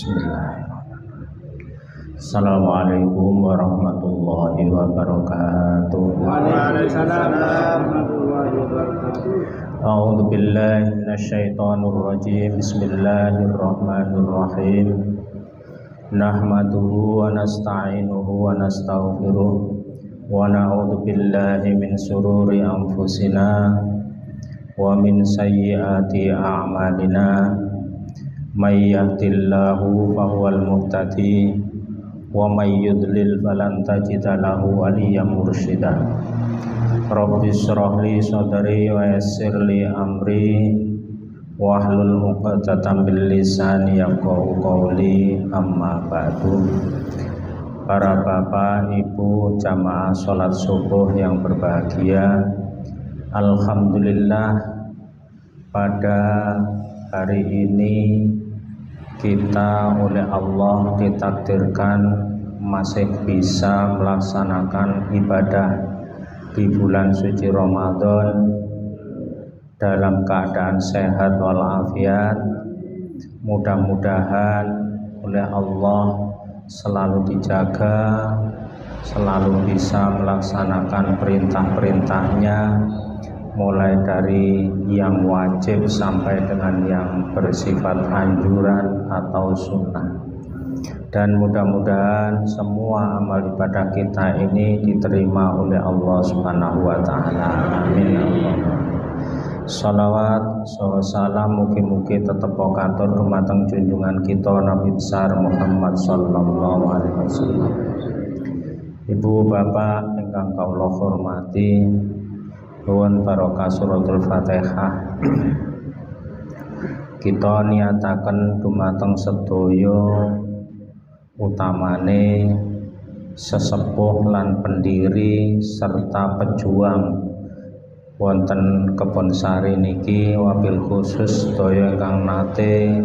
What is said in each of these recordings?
Bismillahirrahmanirrahim. Assalamualaikum warahmatullahi wabarakatuh. Waalaikumsalam warahmatullahi wabarakatuh. A'udzu billahi minasyaitonir rajim. Bismillahirrahmanirrahim. Nahmaduhu wa nasta'inuhu wa nastaghfiruh wa na'udzu billahi min shururi anfusina wa min sayyiati a'malina. May yahdihillahu fahuwal muhtadi wa may yudlil falan tajida lahu waliyyan mursyida. Rabbi shrah li sadri wa yassir li amri wahlul 'uqdatam min lisani yafqahu qawli, amma ba'du. Para bapak, ibu, jamaah salat subuh yang berbahagia, alhamdulillah pada hari ini kita oleh Allah ditakdirkan masih bisa melaksanakan ibadah di bulan suci Ramadan dalam keadaan sehat walafiat. Mudah-mudahan oleh Allah selalu dijaga, selalu bisa melaksanakan perintah-perintahnya, mulai dari yang wajib sampai dengan yang bersifat anjuran atau sunnah. Dan mudah-mudahan semua amal ibadah kita ini diterima oleh Allah Subhanahu wa taala. Amin. Shalawat salam mugi-mugi tetep katur dumateng junjungan kita Nabi besar Muhammad sallallahu alaihi wasallam. Ibu bapak ingkang kawula hormati, nuwun barokah suratul Fatihah kita niataken dumateng sedaya, utamane sesepuh lan pendiri serta pejuang wonten Kebonsari niki, wabil khusus sedaya ingkang nate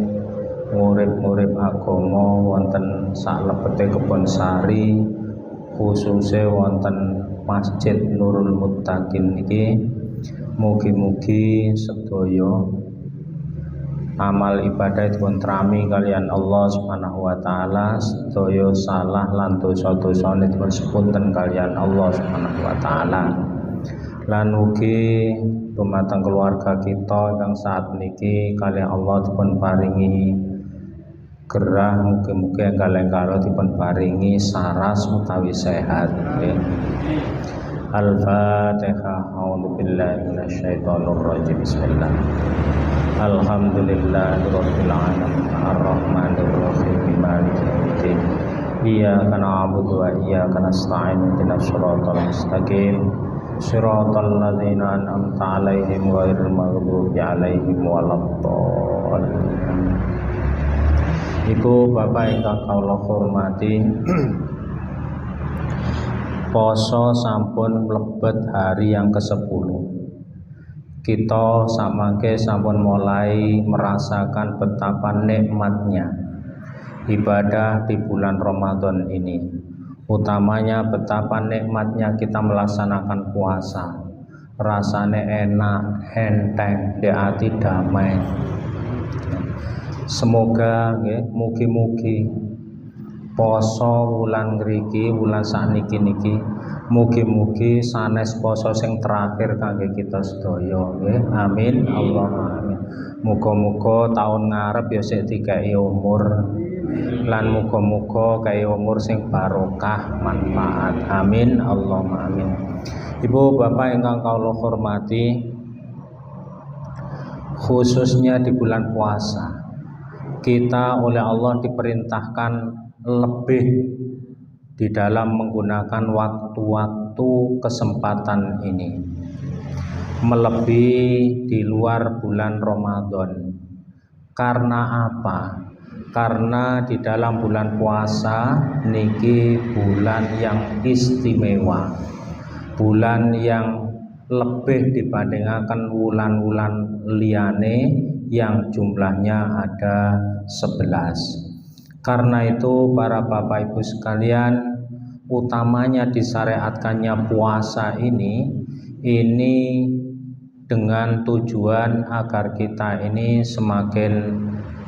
murid-murid agama wonten salebete Kebonsari, khususnya wonten Masjid Nurul Muttaqin niki. Mugi-mugi sedaya amal ibadah dipun trami kalian Allah Subhanahu wa taala, sedaya salah lan dosa-dosane dipun sepunten kalian Allah Subhanahu wa taala. Lan ugi dumateng keluarga kita yang saat niki kalian Allah dipun paringi gerah, mugi-mugi kalih kala dipun paringi saras utawi sehat. Al-Fatihah. A'udzu billahi minasyaitonir rajim. Bismillah. Alhamdulillahirabbil alamin arrahmanir rahim maliki yaumiddin. Iyyaka na'budu wa iyyaka nasta'in ihdinas siratal mustaqim siratal ladzina an'amta 'alaihim ghairil maghdubi 'alaihim waladdallin. Ibu bapak ingkang kawula hormati, poso sampun mlebet hari yang ke-10. Kita samangke sampun mulai merasakan betapa nikmatnya ibadah di bulan Ramadan ini. Utamanya betapa nikmatnya kita melaksanakan puasa. Rasane enak, enteng, di hati damai. Semoga mugi-mugi poso wulan ngriki, wulan sakniki niki, mugi-mugi sanes poso sing terakhir kangge kita sedaya nggih. Amin Allahumma amin. Muga-muga taun ngarep ya sik dikai umur, lan muga-muga kaya umur sing barokah manfaat. Amin Allahumma amin. Ibu bapak ingkang kawula hormati, khususnya di bulan puasa kita oleh Allah diperintahkan lebih di dalam menggunakan waktu-waktu kesempatan ini, melebihi di luar bulan Ramadan. Karena apa? Karena di dalam bulan puasa niki bulan yang istimewa, bulan yang lebih dibandingkan wulan-wulan liyane yang jumlahnya ada 11. Karena itu para bapak ibu sekalian, utamanya disyariatkannya puasa ini dengan tujuan agar kita ini semakin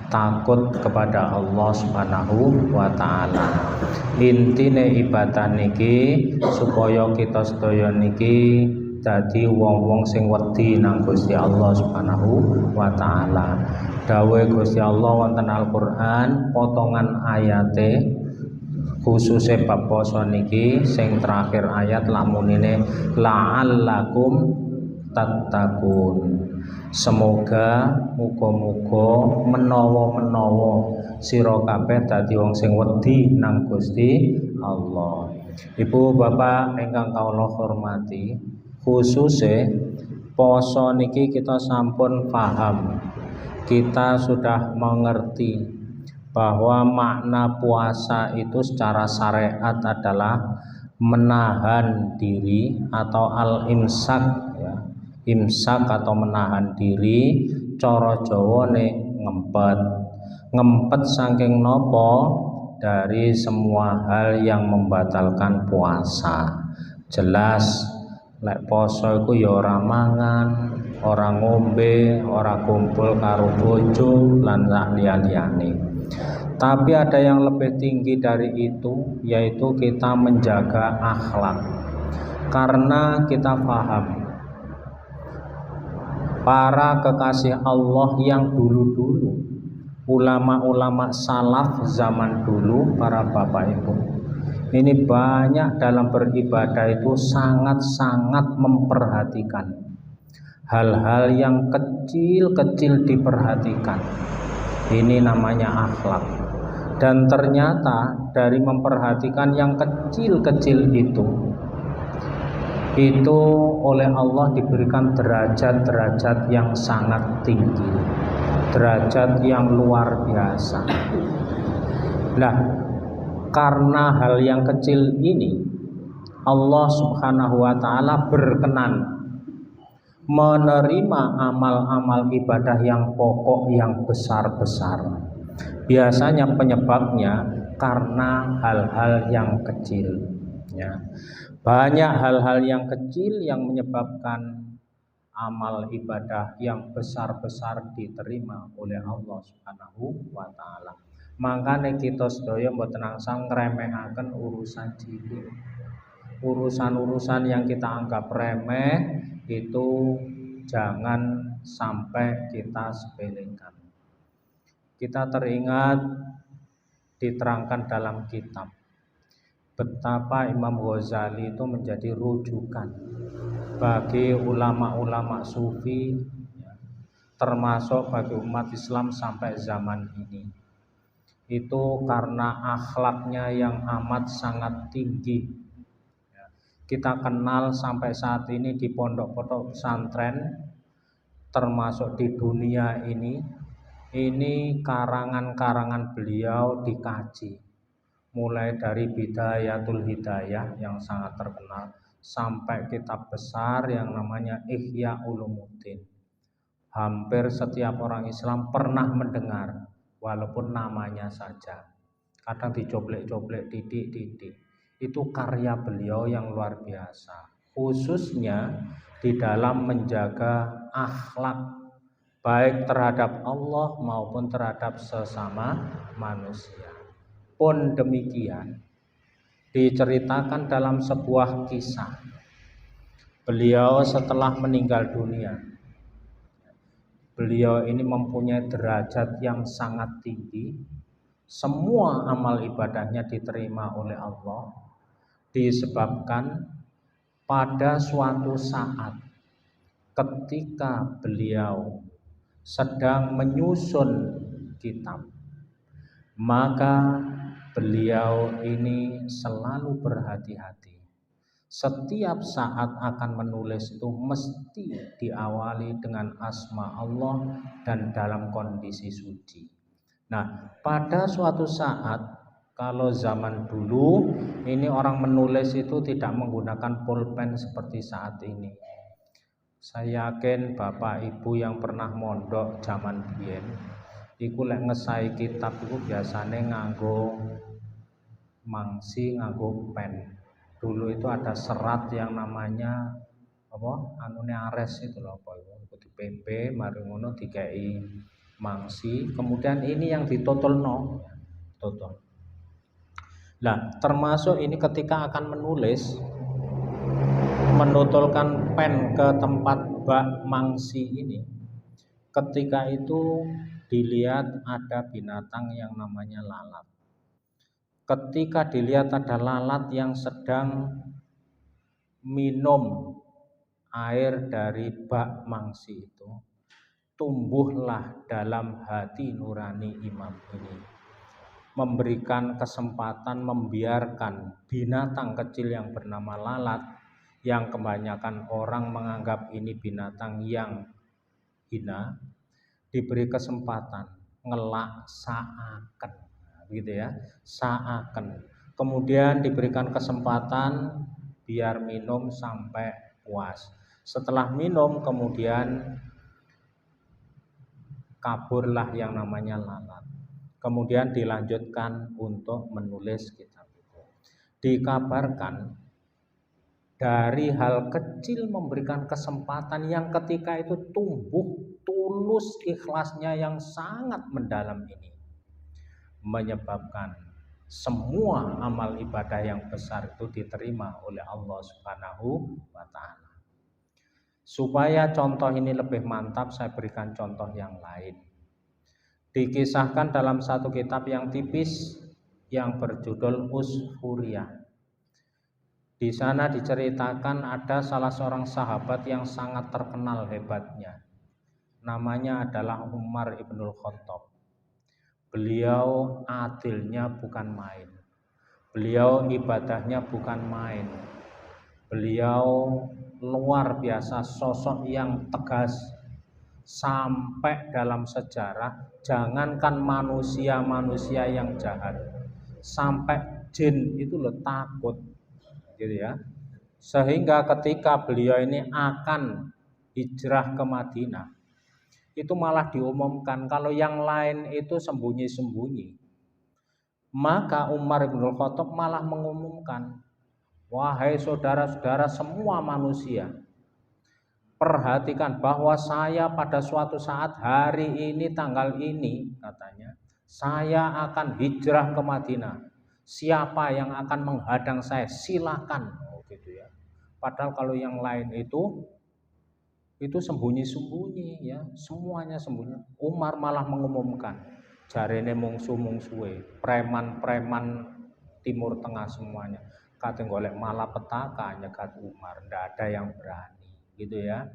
takut kepada Allah Subhanahu wa taala. Intine ibadah niki supaya kita sedaya niki dadi wong-wong sing wedi nang Gusti Allah Subhanahu wa taala. Dawuh Gusti Allah wonten Al-Qur'an potongan ayate khususnya bab poso niki sing terakhir ayat lamunine la'allakum tattaqun. Semoga muga-muga menawa-menawa sira kabeh dadi wong sing wedi nang Gusti Allah. Ibu bapak ingkang kawula hormati, khususnya poso niki kita sampun paham, kita sudah mengerti bahwa makna puasa itu secara syariat adalah menahan diri atau al-imsak ya. Imsak atau menahan diri, cara Jawane ngempet saking nopo dari semua hal yang membatalkan puasa. Jelas lek poso iku ya ora mangan, ora ngombe, ora kumpul karo bojo lan liyane. Tapi ada yang lebih tinggi dari itu, yaitu kita menjaga akhlak. Karena kita paham para kekasih Allah yang dulu-dulu, ulama-ulama salaf zaman dulu, para bapak ibu, ini banyak dalam beribadah itu sangat-sangat memperhatikan hal-hal yang kecil-kecil diperhatikan. Ini namanya akhlak. Dan ternyata dari memperhatikan yang kecil-kecil itu oleh Allah diberikan derajat-derajat yang sangat tinggi, derajat yang luar biasa. Nah, karena hal yang kecil ini Allah Subhanahu wa taala berkenan menerima amal-amal ibadah yang pokok yang besar-besar. Biasanya penyebabnya karena hal-hal yang kecil ya. Banyak hal-hal yang kecil yang menyebabkan amal ibadah yang besar-besar diterima oleh Allah Subhanahu wa taala. Makanya kita sedaya mboten angsal ngremehaken urusan cilik. Urusan-urusan yang kita anggap remeh itu jangan sampai kita sepelekan. Kita teringat diterangkan dalam kitab betapa Imam Ghazali itu menjadi rujukan bagi ulama-ulama sufi, termasuk bagi umat Islam sampai zaman ini. Itu karena akhlaknya yang amat sangat tinggi. Kita kenal sampai saat ini di pondok-pondok pesantren, termasuk di dunia ini karangan-karangan beliau dikaji. Mulai dari Bidayatul Hidayah yang sangat terkenal sampai kitab besar yang namanya Ihya Ulumuddin. Hampir setiap orang Islam pernah mendengar, walaupun namanya saja. Kadang dicoblek-coblek titik-titik. Itu karya beliau yang luar biasa, khususnya di dalam menjaga akhlak baik terhadap Allah maupun terhadap sesama manusia. Pun demikian diceritakan dalam sebuah kisah, beliau setelah meninggal dunia, beliau ini mempunyai derajat yang sangat tinggi. Semua amal ibadahnya diterima oleh Allah disebabkan pada suatu saat ketika beliau sedang menyusun kitab, maka beliau ini selalu berhati-hati. Setiap saat akan menulis itu mesti diawali dengan asma Allah dan dalam kondisi suci. Nah, pada suatu saat, kalau zaman dulu ini orang menulis itu tidak menggunakan pulpen seperti saat ini. Saya yakin bapak ibu yang pernah mondok zaman biyen iku lek ngesai kitab iku biasane nganggo mangsi, nganggo pen. Dulu itu ada serat yang namanya apa? Anune ares itu lho apa itu. Di PP mari ngono dikei mangsi, kemudian ini yang ditotolno, totol. Nah, termasuk ini ketika akan menulis, menutulkan pen ke tempat bak mangsi ini, ketika itu dilihat ada binatang yang namanya lalat. Ketika dilihat ada lalat yang sedang minum air dari bak mangsi itu, tumbuhlah dalam hati nurani imam ini, memberikan kesempatan, membiarkan binatang kecil yang bernama lalat, yang kebanyakan orang menganggap ini binatang yang hina, diberi kesempatan ngelak saaken, gitu ya, saaken. Kemudian diberikan kesempatan biar minum sampai puas. Setelah minum kemudian kaburlah yang namanya lalat. Kemudian dilanjutkan untuk menulis kitab itu. Dikabarkan dari hal kecil memberikan kesempatan yang ketika itu tumbuh tulus ikhlasnya yang sangat mendalam ini, menyebabkan semua amal ibadah yang besar itu diterima oleh Allah Subhanahu wa Ta'ala. Supaya contoh ini lebih mantap, saya berikan contoh yang lain. Dikisahkan dalam satu kitab yang tipis yang berjudul Usfuriyah. Di sana diceritakan ada salah seorang sahabat yang sangat terkenal hebatnya. Namanya adalah Umar ibnul Khattab. Beliau adilnya bukan main. Beliau ibadahnya bukan main. Beliau luar biasa, sosok yang tegas. Sampai dalam sejarah, jangankan manusia-manusia yang jahat, sampai jin itu loh takut, gitu ya. Sehingga ketika beliau ini akan hijrah ke Madinah, itu malah diumumkan kalau yang lain itu sembunyi-sembunyi. Maka Umar bin Khattab malah mengumumkan, wahai saudara-saudara semua manusia, perhatikan bahwa saya pada suatu saat hari ini tanggal ini, katanya, saya akan hijrah ke Madinah. Siapa yang akan menghadang saya silakan, gitu ya. Padahal kalau yang lain itu sembunyi-sembunyi ya, semuanya sembunyi. Umar malah mengumumkan, jarene mungsu-mungsuwe, preman-preman Timur Tengah semuanya, kate golek malapetaka nyegat Umar, ndak ada yang berani. Gitu ya.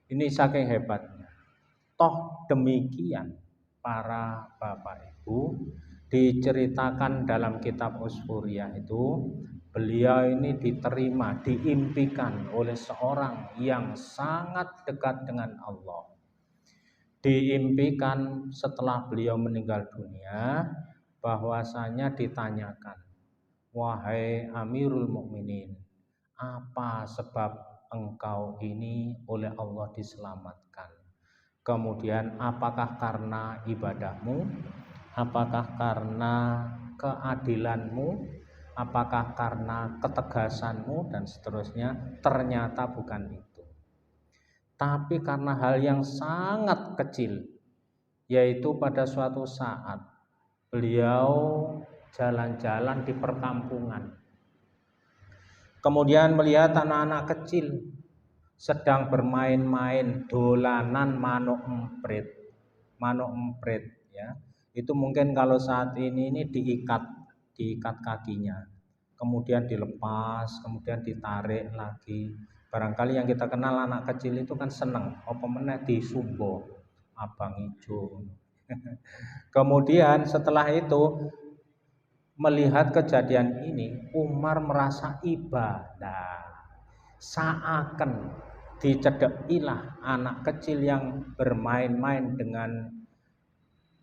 Ini saking hebatnya. Toh demikian para Bapak Ibu, diceritakan dalam kitab Usfuriyah itu, beliau ini diterima, diimpikan oleh seorang yang sangat dekat dengan Allah. Diimpikan setelah beliau meninggal dunia, bahwasanya ditanyakan, wahai Amirul Mukminin, apa sebab engkau ini oleh Allah diselamatkan? Kemudian apakah karena ibadahmu? Apakah karena keadilanmu? Apakah karena ketegasanmu? Dan seterusnya. Ternyata bukan itu, tapi karena hal yang sangat kecil, yaitu pada suatu saat beliau jalan-jalan di perkampungan, kemudian melihat anak-anak kecil sedang bermain-main dolanan manuk emprit ya. Itu mungkin kalau saat ini diikat kakinya, kemudian dilepas, kemudian ditarik lagi. Barangkali yang kita kenal anak kecil itu kan seneng, apa meneh disumbo abang ijo. Kemudian setelah itu, melihat kejadian ini, Umar merasa iba. Seakan dicedhekilah anak kecil yang bermain-main dengan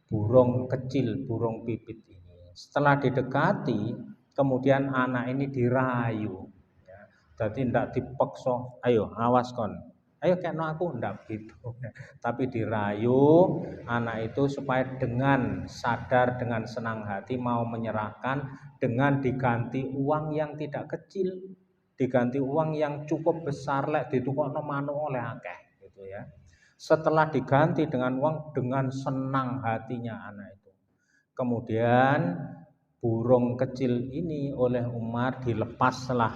burung kecil, burung pipit ini. Setelah didekati, kemudian anak ini dirayu. Ya. Jadi tidak dipaksa, ayo awas kon, ayo kena aku, ndak gitu. Tapi dirayu anak itu supaya dengan sadar, dengan senang hati mau menyerahkan, dengan diganti uang yang tidak kecil, diganti uang yang cukup besar, lek ditukokno manuk oleh akeh, gitu ya. Setelah diganti dengan uang, dengan senang hatinya anak itu. Kemudian burung kecil ini oleh Umar dilepaslah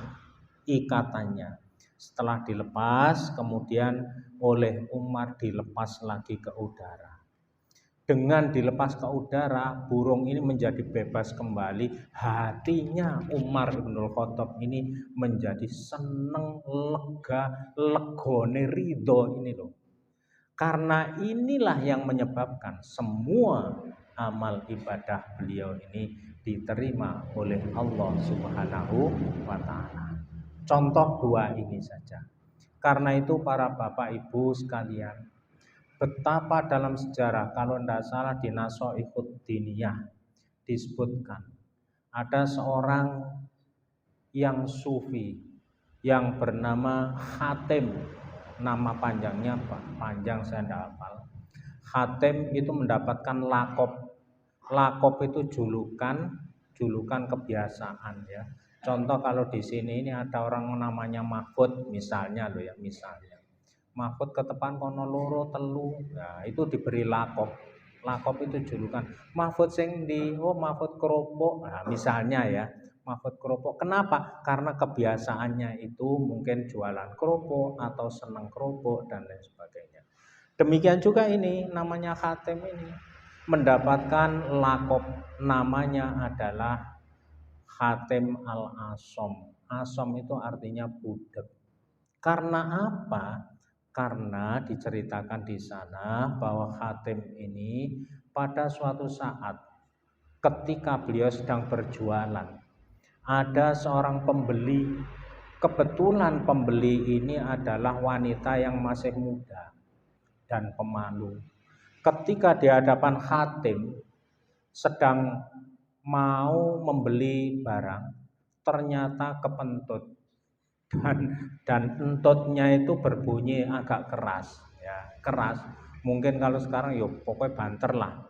ikatannya. Setelah dilepas, kemudian oleh Umar dilepas lagi ke udara. Dengan dilepas ke udara, burung ini menjadi bebas kembali. Hatinya Umar Ibnul Khattab ini menjadi seneng, lega, legone, ridho ini loh. Karena inilah yang menyebabkan semua amal ibadah beliau ini diterima oleh Allah Subhanahu wa Ta'ala. Contoh dua ini saja. Karena itu para bapak ibu sekalian, betapa dalam sejarah, kalau tidak salah di Nasoihud Diniyah disebutkan ada seorang yang sufi yang bernama Hatim. Nama panjangnya panjang saya tidak hafal. Hatim itu mendapatkan lakop. Lakop itu julukan kebiasaan ya. Contoh kalau di sini ini ada orang namanya Mahfud misalnya loh ya, misalnya. Mahfud ketepan kono loro telu. Nah, itu diberi lakop. Lakop itu julukan. Mahfud sing di Mahfud keropok. Nah, misalnya ya. Mahfud keropok. Kenapa? Karena kebiasaannya itu mungkin jualan keropok atau senang keropok dan lain sebagainya. Demikian juga ini namanya Hatim ini mendapatkan lakop, namanya adalah Hatim al-Asom. Asom itu artinya budak. Karena apa? Karena diceritakan di sana bahwa Hatim ini pada suatu saat ketika beliau sedang berjualan, ada seorang pembeli. Kebetulan pembeli ini adalah wanita yang masih muda dan pemalu. Ketika di hadapan Hatim sedang mau membeli barang, ternyata kepentut dan entutnya itu berbunyi agak keras ya, keras. Mungkin kalau sekarang yuk pokoknya banter lah.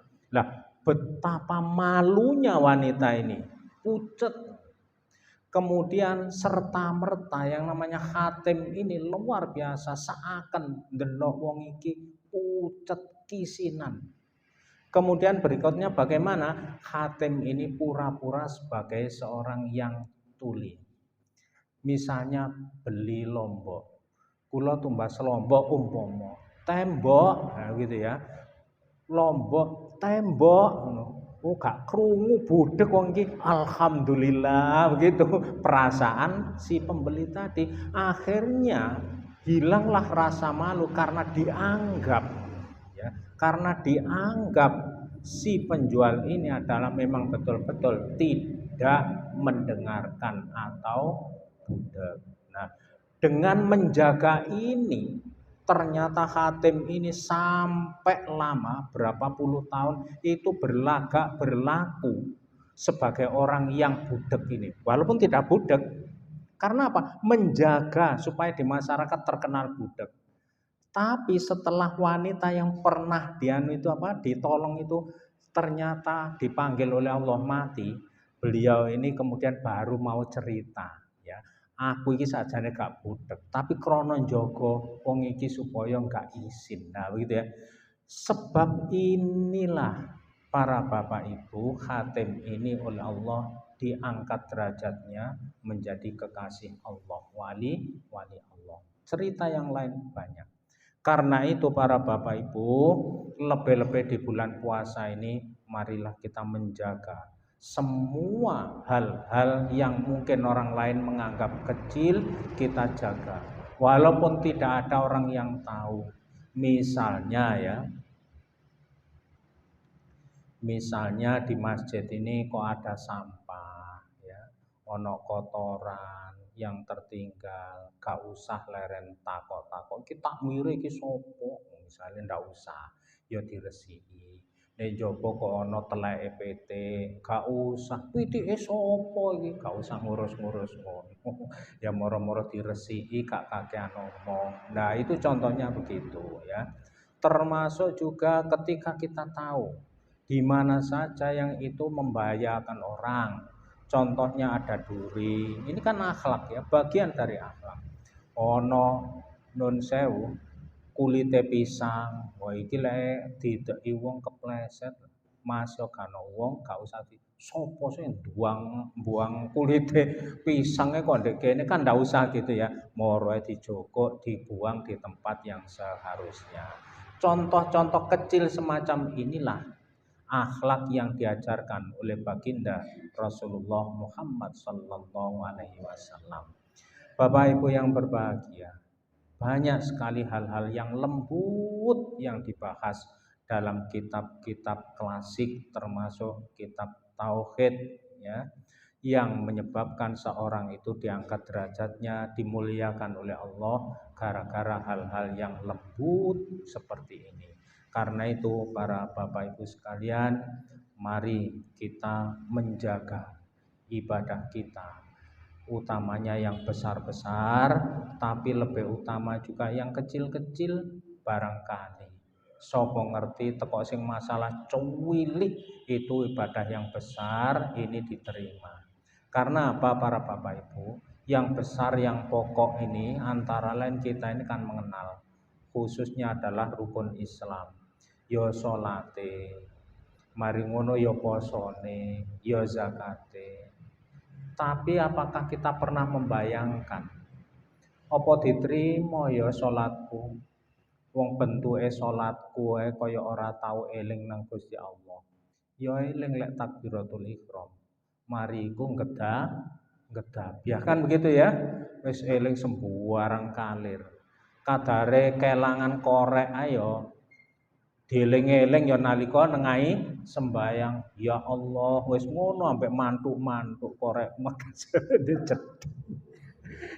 Betapa malunya wanita ini, pucet. Kemudian serta-merta yang namanya Hatim ini luar biasa, seakan ndelok wong iki pucet kisinan. Kemudian berikutnya bagaimana? Hatim ini pura-pura sebagai seorang yang tuli. Misalnya beli lombok. Kula tumbas lombok umpama tembok, nah gitu ya. Lombok tembok gak krungu budek wong iki. Alhamdulillah begitu perasaan si pembeli tadi. Akhirnya hilanglah rasa malu karena dianggap ya, karena dianggap si penjual ini adalah memang betul-betul tidak mendengarkan atau budak. Nah, dengan menjaga ini ternyata Hatim ini sampai lama berapa puluh tahun itu berlaku sebagai orang yang budak ini, walaupun tidak budak. Karena apa? Menjaga supaya di masyarakat terkenal budak. Tapi setelah wanita yang pernah ditolong itu ternyata dipanggil oleh Allah mati, beliau ini kemudian baru mau cerita ya. Aku iki sajane gak budek, tapi krana njaga wong iki supaya gak isin. Nah, begitu ya. Sebab inilah para bapak ibu, Hatim ini oleh Allah diangkat derajatnya menjadi kekasih Allah, wali Allah. Cerita yang lain banyak. Karena itu para bapak ibu, lebih-lebih di bulan puasa ini marilah kita menjaga semua hal-hal yang mungkin orang lain menganggap kecil, kita jaga. Walaupun tidak ada orang yang tahu. Misalnya di masjid ini kok ada sampah ya, ono kotoran yang tertinggal, gak usah leren takok-takok. Kita mire iki sopo, misalnya ndak usah, ya diresiki. Nek jopo kok ana teleke PT, gak usah pitike sapa iki, gak usah ngurus-ngurus ngono. Ya moro-moro diresiki gak kakean omong. Nah, itu contohnya begitu ya. Termasuk juga ketika kita tahu di mana saja yang itu membahayakan orang. Contohnya ada duri. Ini kan akhlak ya, bagian dari akhlak. Ono nun sewu kulite pisang. Wah iki lek dideki wong kepleset Mas yo kan wong gak usah di sopo sing buang kulite pisangnya kok ndek kene kan ndak usah gitu ya. Moro ae dijogok, dibuang di tempat yang seharusnya. Contoh-contoh kecil semacam inilah akhlak yang diajarkan oleh baginda Rasulullah Muhammad sallallahu alaihi wasallam. Bapak Ibu yang berbahagia, banyak sekali hal-hal yang lembut yang dibahas dalam kitab-kitab klasik termasuk kitab tauhid ya, yang menyebabkan seorang itu diangkat derajatnya, dimuliakan oleh Allah gara-gara hal-hal yang lembut seperti ini. Karena itu para Bapak Ibu sekalian, mari kita menjaga ibadah kita, utamanya yang besar-besar, tapi lebih utama juga yang kecil-kecil. Barangkali sopo ngerti teko sing masalah cuwilik itu ibadah yang besar ini diterima. Karena apa para Bapak Ibu? Yang besar yang pokok ini antara lain kita ini kan mengenal, khususnya adalah rukun Islam. Yo salate, mari ngono yo posone, yo zakate. Tapi apakah kita pernah membayangkan apa diterima ya salatku? Wong bentuke salatku ae kaya ora tau eling nang Gusti Allah. Ya eling lek takbiratul ihram. Mari iku ngedab. Kan begitu ya. Wis eling sembarang kalir. Kadare kelangan korek ayo dieling-eling ya nalika nengahi sembayang. Ya Allah, wis ngono ambek mantuk-mantuk korek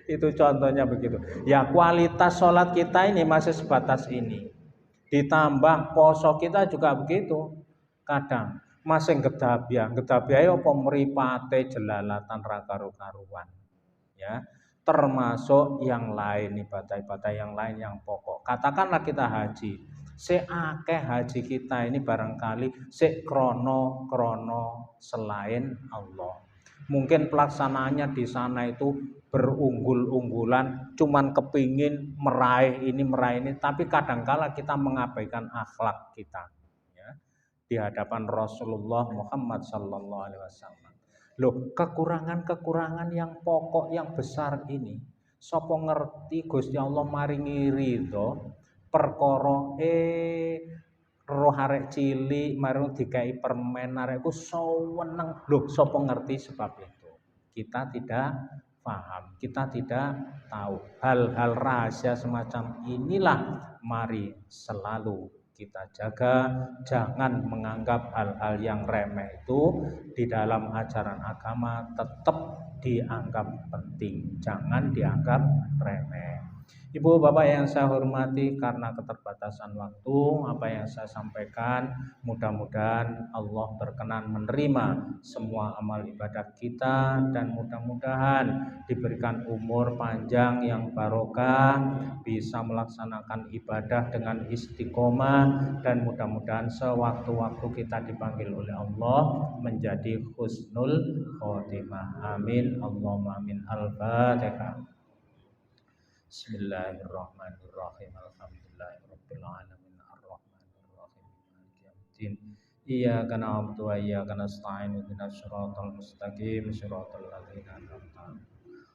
itu contohnya begitu. Ya kualitas sholat kita ini masih sebatas ini. Ditambah poso kita juga begitu. Kadang masih gedabiah apa mripate jelalatan ra karu-karuan. Ya, termasuk yang lain ibadah-ibadah yang lain yang pokok. Katakanlah kita haji. Seakeh haji kita ini barangkali sik krono selain Allah. Mungkin pelaksanaannya di sana itu berunggul-unggulan, cuman kepingin meraih ini, tapi kadangkala kita mengabaikan akhlak kita ya, di hadapan Rasulullah Muhammad sallallahu alaihi wasallam. Loh, kekurangan-kekurangan yang pokok yang besar ini, sapa ngerti Gusti Allah maringi ridho perkara roh arek cilik marung dikai permen arekku seneng. Loh, sapa ngerti sebab itu? Kita tidak paham, kita tidak tahu. Hal-hal rahasia semacam inilah mari selalu kita jaga. Jangan menganggap hal-hal yang remeh itu di dalam ajaran agama tetap dianggap penting, jangan dianggap remeh. Ibu bapak yang saya hormati, karena keterbatasan waktu, apa yang saya sampaikan mudah-mudahan Allah berkenan menerima semua amal ibadah kita, dan mudah-mudahan diberikan umur panjang yang barokah, bisa melaksanakan ibadah dengan istiqomah, dan mudah-mudahan sewaktu-waktu kita dipanggil oleh Allah menjadi husnul khotimah. Amin Allahumma amin. Al-Fatihah. Bismillahirrahmanirrahim. Alhamdulillahirabbil alamin arrahmanir rahim maliki yaumiddin. Iyyaka na'budu wa iyyaka nasta'in ihdinas siratal mustaqim siratal ladzina an'amta 'alaihim.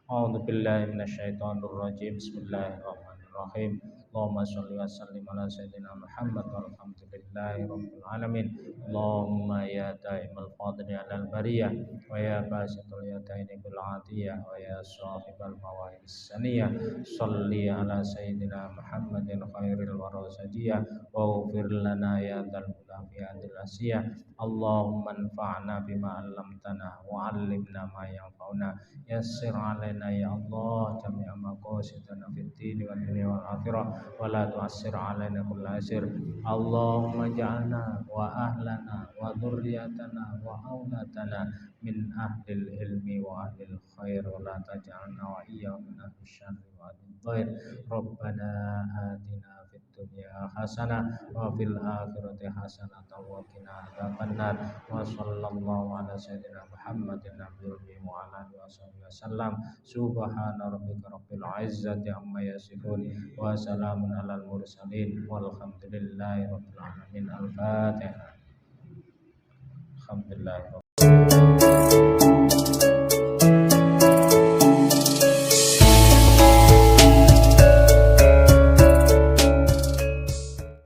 A'udzu billahi minasyaitonir rajim. Bismillahirrahmanirrahim. Allahumma shalli wa sallim ala sayyidina Muhammad walhamdulillahi rabbil alamin. Allahumma ya da'imal fadli 'alal bariyah wa ya basitul yadaini bil 'atiyah wa ya sahibal mawahibis saniyah, shalli ala sayyidina Muhammadin khairil warasadiyah wa ghfir lana ya dzal mulafi adil asiyah. Allahumma anfa'na bima 'allamtana wa 'allimna ma yanfa'una, yassir 'alaina ya Allah jami'a maqasidana fid din wal dunya wal akhirah wa la tu'assir 'alaina kulla asir. Allahumma ja'alna wa ahlana wa dzurriyyatana wa auladana min ahlil ilmi wa ahlil khair wa la taj'alna wa iyyahum min ahli syarri wa ahli dhair. Rabbana atina fid dunya hasanah wa fil akhirati hasanah wa qina adzabannar wa sallallahu ala sayyidina Muhammadin nabiyil ummi wa ala alihi wasallam subhana rabbika rabbil izzati amma yasifun wa salamun alal mursalin walhamdulillahi rabbil alamin al-fatihah alhamdulillah.